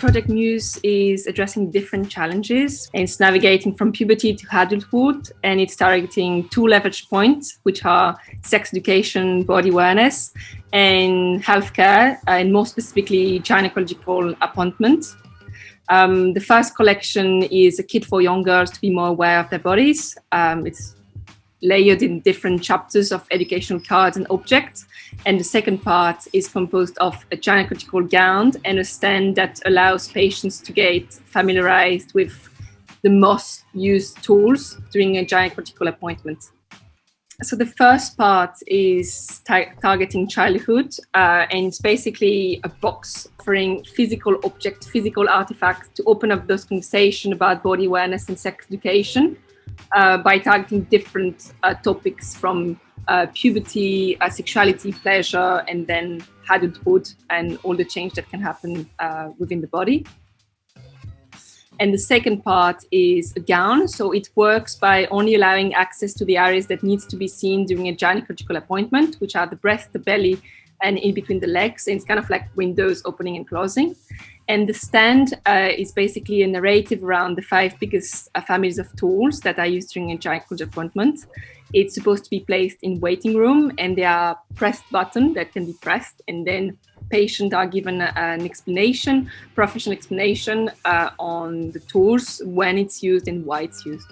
Project Muse is addressing different challenges. It's navigating from puberty to adulthood, and it's targeting 2 leverage points, which are sex education, body awareness, and healthcare, and more specifically, gynecological appointment. The first collection is a kit for young girls to be more aware of their bodies. It's layered in different chapters of educational cards and objects. And the second part is composed of a gynecological gown and a stand that allows patients to get familiarized with the most used tools during a gynecological appointment. So the first part is targeting childhood, and it's basically a box offering physical objects, physical artifacts to open up those conversations about body awareness and sex education by targeting different topics from puberty, sexuality, pleasure, and then adulthood and all the change that can happen within the body. And the second part is a gown. So it works by only allowing access to the areas that needs to be seen during a gynecological appointment, which are the breast, the belly, and in between the legs. And it's kind of like windows opening and closing. And the stand is basically a narrative around the 5 biggest families of tools that are used during a gynecological appointment. It's supposed to be placed in waiting room, and there are pressed buttons that can be pressed, and then patients are given an explanation, professional explanation on the tools, when it's used and why it's used.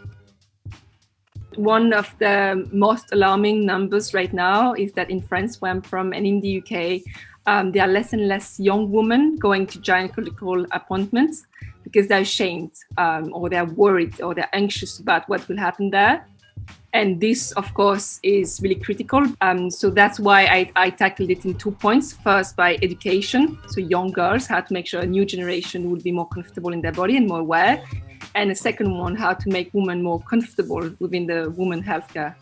One of the most alarming numbers right now is that in France, where I'm from, and in the UK, there are less and less young women going to gynecological appointments because they're ashamed or they're worried or they're anxious about what will happen there. And this, of course, is really critical. So that's why I tackled it in 2 points. First, by education, so young girls, how to make sure a new generation will be more comfortable in their body and more aware. And the second one, how to make women more comfortable within the women healthcare